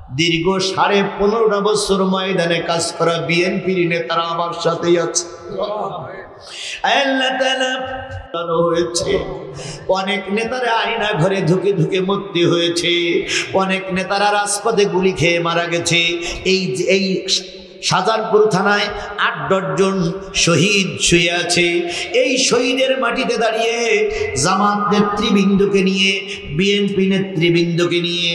দীর্ঘ 15.5 বছর ময়দানে কাজ করা বিএনপির নেতারা আমার সাথেই আছে। আল্লাহ তাআলা হয়েছে অনেক নেতারা আয়না ঘরে ঢুকে ঢুকে মরতে হয়েছে, অনেক নেতারা রাজপথে গুলি খেয়ে মারা গেছে। এই শাহজাহানপুর থানায় 8-10 জন শহীদ শুয়ে আছে। এই শহীদের মাটিতে দাঁড়িয়ে জামাত নেতৃবৃন্দকে নিয়ে, বিএনপি নেতৃবৃন্দকে নিয়ে,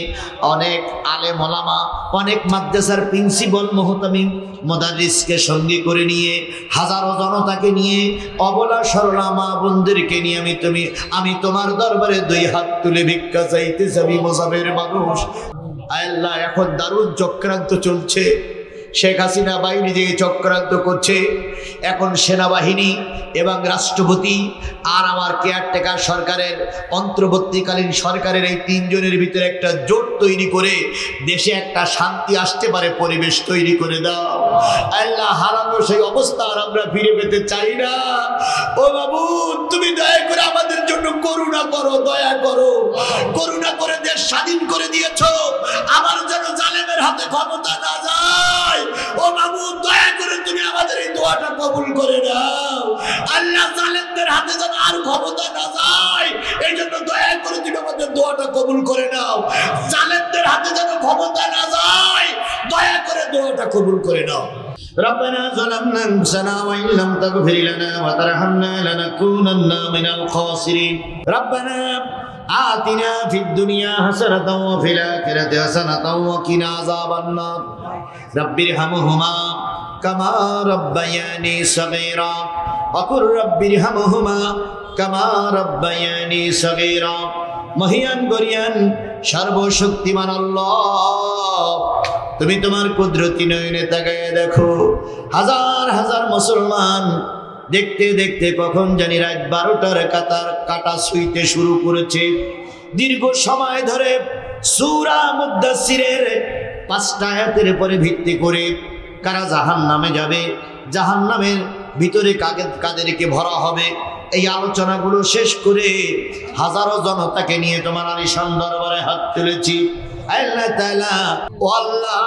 অনেক আলেম ওলামা, অনেক মাদ্রাসার প্রিন্সিপাল মুহতামিম মুদাররিসকে সঙ্গে করে নিয়ে, হাজারো জনতাকে নিয়ে, অবলা সরলা মা বোনদেরকে নিয়ে আমি তোমার দরবারে 2 হাত তুলে ভিক্ষা চাইতে যাবি মোসাবের মানুষ। আল্লাহ, এখন দারুণ চক্রান্ত চলছে। শেখ হাসিনা বাহিনী যে চক্রান্ত করছে, এখন সেনাবাহিনী এবং রাষ্ট্রপতি আর আমার কেয়ারটেকার সরকারের, অন্তর্বর্তীকালীন সরকারের এই 3 জনের ভিতরে একটা জোট তৈরি করে দেশে একটা শান্তি আসতে পারে পরিবেশ তৈরি করে দাও। আল্লাহ, হারানো সেই অবস্থা আর আমরা ফিরে পেতে চাই না। ও বাবু, তুমি দয়া করে আমাদের জন্য করুণা করো, দয়া করো, করুণা করে দেশ স্বাধীন করে দিয়েছো, আমার যেন জালেমের হাতে ক্ষমতা না যায়। ও বাবু, দয়া করে তুমি আমাদের এই দোয়াটা কবুল করে নাও। আল্লাহ, জালেমদের হাতে যেন আর ক্ষমতা না যায়, এই জন্য দয়া করে তুমি আমাদের দোয়াটা কবুল করে নাও। জালেমদের হাতে যেন ক্ষমতা না যায়, দয়া করে দোয়াটা কবুল করে নাও। ربنا ظلمنا أنفسنا وإن لم تغفر لنا وترحمنا لنكونن من الخاسرين ربنا آتنا في الدنيا حسنة وفي الآخرة حسنة وقنا عذاب النار رب ارحمهما كما ربياني صغيرا وقل رب ارحمهما كما ربياني صغيرا মহিয়ান গরিয়ান সর্বশক্তিমান আল্লাহ, তুমি তোমার কুদরতি নয়নে তাকায় দেখো, হাজার হাজার মুসলমান দেখতে দেখতে কখন জানি রাত 12টার কাটা ছুঁইতে শুরু করেছে। দীর্ঘ সময় ধরে সূরা মুদ্দাসসিরের 5টা আয়াতের উপরে ভিত্তি করে কারা জাহান্নামে যাবে, জাহান্নামের ভিতরে কাদেরকে ভরা হবে, এই আলোচনাগুলো শেষ করে হাজারো জনতাকে নিয়ে তোমার আলিশান দরবারে হাত তুলেছি। আল্লাহ তাআলা, ও আল্লাহ,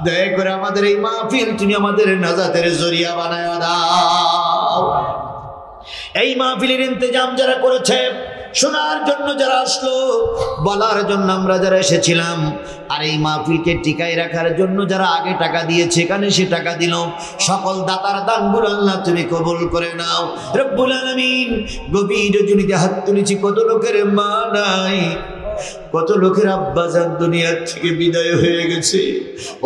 দয়া করে আমাদের এই মাহফিল তুমি আমাদের নাজাতের জরিয়া বানায় দাও। এই মাহফিলের ইন্তজাম যারা করেছে, শোনার জন্য যারা আসলো, বলার জন্য আমরা যারা এসেছিলাম, আর এই মাহফিলকে টিকায় রাখার জন্য যারা আগে টাকা দিয়েছে, এখানে সে টাকা দিল, সকল দাতার দানগুলো আল্লাহ তুমি কবুল করে নাও রব্বুল আলামিন। গভীর রজনীতে হাত তুলেছি, কত লোকের মা নাই, কত লোকের আব্বাজান দুনিয়ার থেকে বিদায় হয়ে গেছে।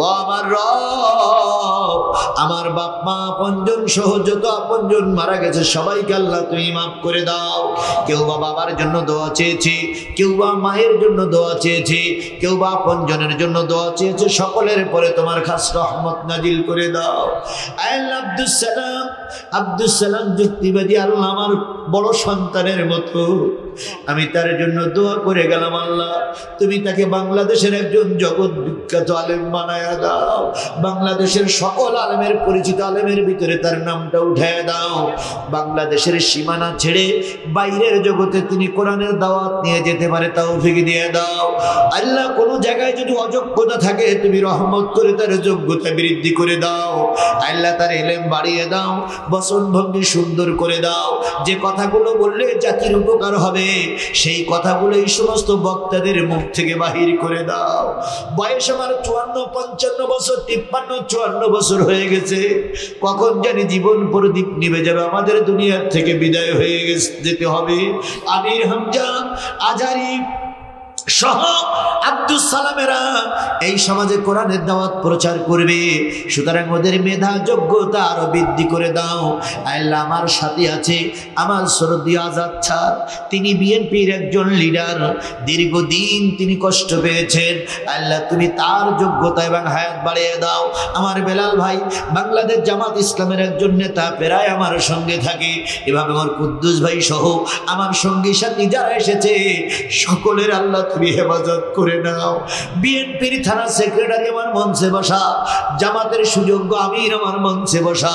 ও আমার রব, আমার বাপ মা আপনজন সহ যত আপনজন মারা গেছে সবাইকে আল্লাহ তুমি মাফ করে দাও। কেউ বা বাবার জন্য দোয়া চেয়েছে, কেউ বা মায়ের জন্য দোয়া চেয়েছে, কেউ বা আপনজনের জন্য দোয়া চেয়েছে, সকলের পরে তোমার খাস রহমত নাজিল করে দাও। আল্লাহ, আব্দুস সালাম যুক্তিবাদী আল্লাহ আমার বড় সন্তানের মতো, আমি তার জন্য দোয়া করে গেলাম। আল্লাহ, তুমি তাকে বাংলাদেশের একজন জগৎ বিখ্যাত আলেম বানায়া দাও। বাংলাদেশের সকল আলেমের পরিচিত আলেমের ভিতরে তার নামটা উঠায় দাও। বাংলাদেশের সীমানা ছেড়ে বাইরের জগতে তিনি কোরআনের দাওয়াত নিয়ে যেতে পারে তৌফিক দিয়ে দাও। আল্লাহ, কোনো জায়গায় যদি অযোগ্যতা থাকে তুমি রহমত করে তার যোগ্যতা বৃদ্ধি করে দাও। আল্লাহ, তার ইলম বাড়িয়ে দাও, বচন ভঙ্গি সুন্দর করে দাও। যে কথাগুলো বললে জাতির উপকার হবে সেই কথাগুলো এই সমস্ত বক্তাদের মুখ থেকে বাহির করে দাও। বয়স আমার 54-55 বছর, 53-54 বছর হয়ে গেছে, কখন জানি জীবন প্রদীপ নিভে যাবে, আমাদের দুনিয়ার থেকে বিদায় হয়ে যেতে হবে। আমির হামজা আজারি সহ আব্দুস সালামেরা এই সমাজে কোরআনের দাওয়াত প্রচার করবে, সুতরাং ওদের মেধা যোগ্যতা আরো বৃদ্ধি করে দাও। আল্লাহ, আমার সাথে আছে আমার সরদি আজাদ স্যার, তিনি বিএনপির একজন লিডার, দীর্ঘদিন তিনি কষ্ট পেয়েছেন। আল্লাহ, তুমি তার যোগ্যতা এবং হায়াত বাড়িয়ে দাও। আমার বেলাল ভাই বাংলাদেশ জামাত ইসলামের একজন নেতা, প্রায় আমার সঙ্গে থাকে, এভাবে আমার কুদ্দুস ভাই সহ আমার সঙ্গী সাথী যারা এসেছে সকলের আল্লাহ তুমি হেফাজত করে করে নাও। বিএনপির থানা সেক্রেটারি আমার মঞ্চে বসা, জামাতের সুযোগ্য আমির আমার মঞ্চে বসা,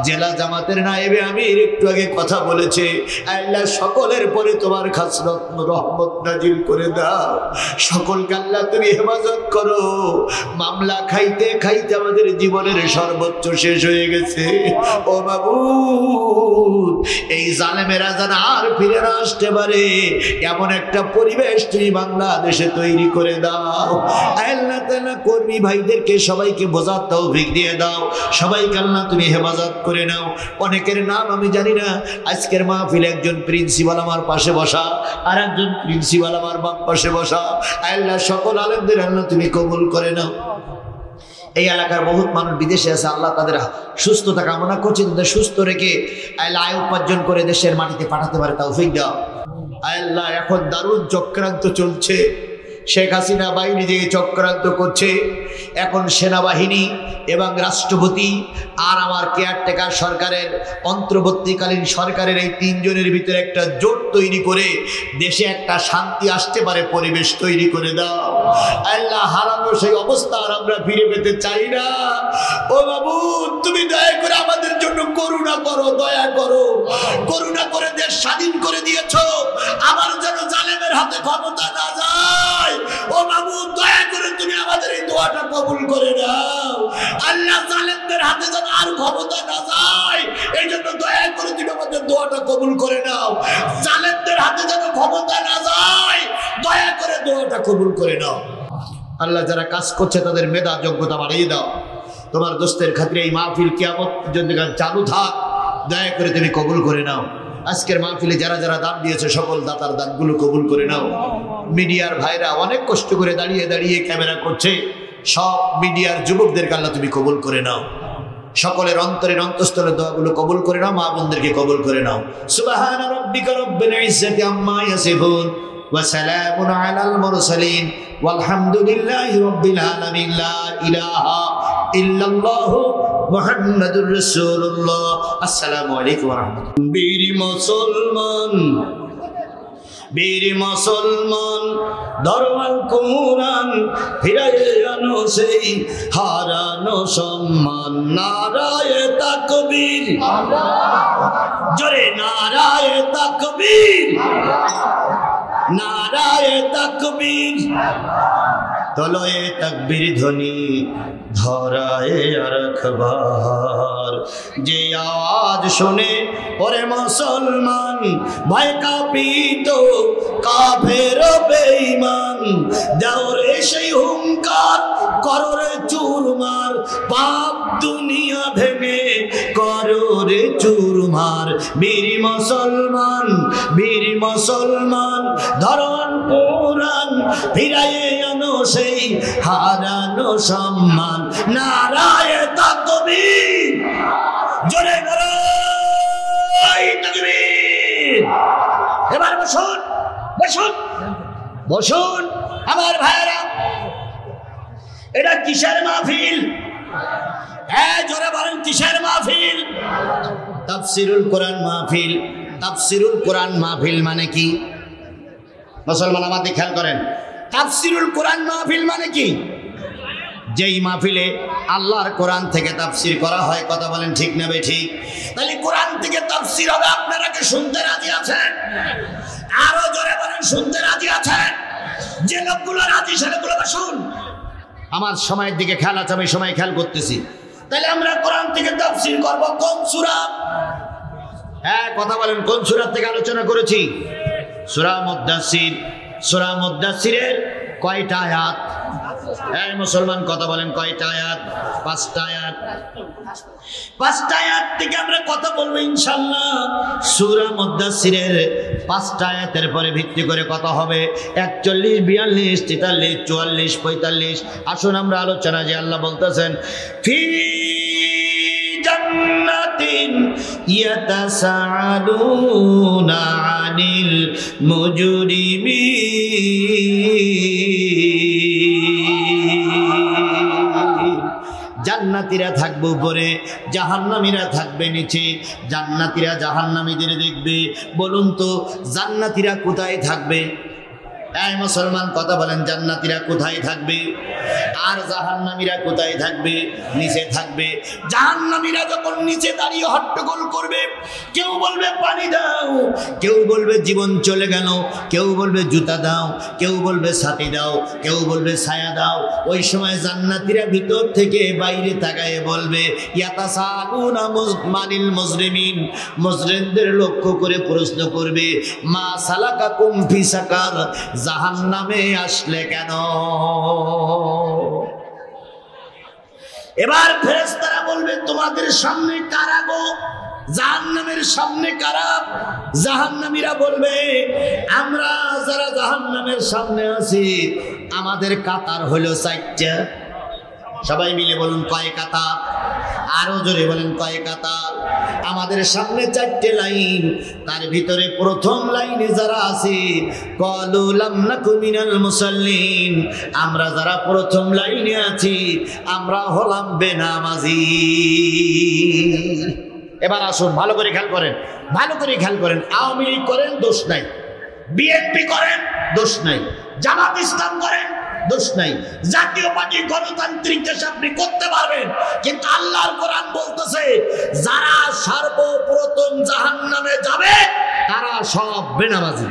জেলা জামাতের নায়েবে আমির একটু আগে কথা বলেছে। আল্লাহ সকলের পরে তোমার খাসরত রহমত নাজিল করে দাও, সকলকে আল্লাহ তুমি হেফাজত করো। মামলা খাইতে খাইতে আমাদের জীবনের সর্বোচ্চ শেষ হয়ে গেছে। ও মাবুদ, এই জালেমেরা যেন আর ফিরে না আসতে পারে এমন একটা পরিবেশ তুমি বাংলাদেশে তৈরি করে দাও। আল্লাহ তাআলা কর্মী ভাইদেরকে সবাইকে বোঝার তৌফিক দিয়ে দাও, সবাইকে আল্লাহ তুমি হেফাজত করে নাও। অনেকের নাম আমি জানি না। আজকের মাহফিলে একজন প্রিন্সিপাল আমার পাশে বসা, আর একজন প্রিন্সিপাল আমার বাম পাশে বসা। আল্লাহ সকল আলেমদের আল্লাহ তুমি কবুল করে নাও। এই এলাকার বহুত মানুষ বিদেশে আছে, আল্লাহ তাদের সুস্থতা কামনা করছে, তাদের সুস্থ রেখে আল্লাহ আয় উপার্জন করে দেশের মাটিতে পাঠাতে পারে তৌফিক দাও। আল্লাহ এখন দারুণ চক্রান্ত চলছে, শেখ হাসিনা বাহিনী যে চক্রান্ত করছে, এখন সেনাবাহিনী এবং রাষ্ট্রপতি আর আমার কেয়ারটেকার সরকারের অন্তর্বর্তীকালীন সরকারের এই তিনজনের ভিতরে একটা জোট তৈরি করে দেশে একটা শান্তি আসতে পারে পরিবেশ তৈরি করে দাও। আল্লাহ হারানো সেই অবস্থা আর আমরা ফিরে পেতে চাই না। ও বাবু, তুমি দয়া করে আমাদের জন্য করুণা করো, দয়া করো, করুণা করে দেশ স্বাধীন করে দিয়েছো, আমার যেন জালেমের হাতে ক্ষমতা না যায়। ও বাবু, দয়া করে তুমি আমাদের এই দোয়াটা কবুল করে নাও। আল্লাহ জালেমদের হাতে যেন আর ক্ষমতা না যায়, এই জন্য দয়া করে তুমি আমাদের দোয়াটা কবুল করে নাও। জালেমদের হাতে যেন ক্ষমতা না যায়, দয়া করে দোয়াটা কবুল করে নাও। আল্লাহ যারা কাজ করছে তাদের মেধা যোগ্যতা বাড়িয়ে দাও। তোমার দোস্তের খাতিরে এই মাহফিল কিয়ামত পর্যন্ত চালু থাক, দয়া করে তুমি কবুল করে নাও। আজকের মাহফিলে যারা যারা দান দিয়েছে সকল দাতার দানগুলো কবুল করে নাও। মিডিয়ার ভাইরা অনেক কষ্ট করে দাঁড়িয়ে দাঁড়িয়ে ক্যামেরা করছে, সব মিডিয়ার যুবকদেরকে আল্লাহ তুমি কবুল করে নাও। সকলের অন্তরের অন্তঃস্থলের দোয়াগুলো কবুল করে নাও, মা বোনদেরকে কবুল করে নাও। সুবহানা রাব্বিকা রাব্বিল ইজ্জাতি আম্মা ইয়াসিফুন ওয়া সালামুন আলাল মুরসালিন ওয়ালহামদুলিল্লাহি রাব্বিল আলামিন। লা ইলাহা ইল্লাল্লাহু মুহাম্মাদুর রাসূলুল্লাহ। আসসালামু আলাইকুম ওয়া রাহমাতুল্লাহ। বীর মুসলমান, বীর মুসলমান, দরওয়াল কুরআন ফিরায়ে আনো সেই হারানো সম্মান। নারায়ে তাকবীর, জোরে নারায়ে তাকবীর, নারায়ে তাকবীর। তলয়ে তাকবীর ধ্বনি ধরায়ে রাখবার, যে আওয়াজ শুনে ওরে মুসলমান ভয় কাঁপিত কাফের বেঈমান। দাও রে সেই হুঙ্কার, করো রে চুরমার, পাপ দুনিয়া ভেঙে করো রে চুরমার। বীর মুসলমান, বীর মুসলমান, ধরন কোরআন ফিরায়ে আনো সেই হারানো সম্মান। নারায়ে তাকবীর, জোরে নারায়ে তাকবীর। এবার বসুন, বসুন, বসুন আমার ভাইরা। এটা কিসের মাহফিল? হ্যাঁ, জোরে বলেন কিসের মাহফিল? তাফসিরুল কোরআন মাহফিল। তাফসিরুল কোরআন মাহফিল মানে কি? মুসলমান আমাদের খেয়াল করেন, তাফসিরুল কোরআন মাহফিল মানে কি? যেই মাহফিলে আল্লাহর কোরআন থেকে তাফসির করা হয়। কথা বলেন ঠিক না বেঠিক? তাহলে কোরআন থেকে তাফসির হবে, আপনারা কি শুনতে রাজি আছেন? আরো জোরে বলেন শুনতে রাজি আছেন? যে লোকগুলো রাজি সে লোকগুলো শুন। আমার সময়ের দিকে খেয়াল আছে, আমি সময় খেয়াল করতেছি। তাহলে আমরা কোরআন থেকে তাফসির করব কোন সূরা? হ্যাঁ, কথা বলেন কোন সূরা থেকে আলোচনা করেছি? সূরা মুদ্দাসির। সূরা মুদ্দাসিরের কয়টা আয়াত? এই মুসলমান কথা বলেন কয়টা আয়াত? 5টা আয়াত। 5টা আয়াত থেকে আমরা কথা বলবো ইনশাআল্লাহ। সূরা মুদ্দাসিরের 5টা আয়াতের পরে ভিত্তি করে কথা হবে 41, 42, 43, 44, 45। আসুন আমরা আলোচনা যে আল্লাহ বলতেছেন ফি জান্নাতিন ইয়াতাসাআলুনা আনিল মুজরিমিন। জান্নাতীরা থাকবে উপরে, জাহান্নামীরা থাকবে নিচে। জান্নাতীরা জাহান্নামীদের দেখবে। বলুন তো জান্নাতীরা কোথায় থাকবে? এই মুসলমান কথা বলেন, জান্নাতীরা কোথায় থাকবে আর জাহান্নামীরা কোথায় থাকবে? নিচে থাকবে। জাহান্নামীরা যখন নিচে দাঁড়িয়ে হট্টগোল করবে, কেউ বলবে পানি দাও, কেউ বলবে জীবন চলে গেল, কেউ বলবে জুতা দাও, কেউ বলবে ছাতি দাও, কেউ বলবে ছায়া দাও। ওই সময় জান্নাতীরা ভিতর থেকে বাইরে তাকায়ে বলবে ইয়াতাসালুনা মানিল মুজরিমিন, মুজরিমদের লক্ষ্য করে প্রশ্ন করবে মা সালাকাকুম ফি সাকার, জাহান্নামে আসলে কেন? এবার ফেরেশতারা বলবে তোমাদের সামনে কারা গো? জাহান্নামের সামনে কারা? জাহান্নামীরা বলবে আমরা যারা জাহান্নামের সামনে আছি আমাদের কাতার হলো 4টা। সবাই মিলে বলুন কয় কাতার? আরো জোরে বলেন কয় কাতার? আমাদের সামনে 4টে লাইন, তার ভিতরে প্রথম লাইনে যারা আছে ক্বালু লাম নাকু মিনাল মুসাল্লিন, আমরা যারা প্রথম লাইনে আছি আমরা হলাম বেনামাজি। এবার আসুন ভালো করে খেয়াল করেন, ভালো করে খেয়াল করেন। আওয়ামী লীগ করেন দোষ নাই, বিএনপি করেন দোষ নাই, জামাত ইসলাম করেন দোষ নাই, জাতীয় পার্টি গণতান্ত্রিক দেশে আপনি করতে পারবেন, কিন্তু আল্লাহর কোরআন বলতেছে যারা সর্বপ্রথম জাহান্নামে যাবে তারা সব বেনামাজি।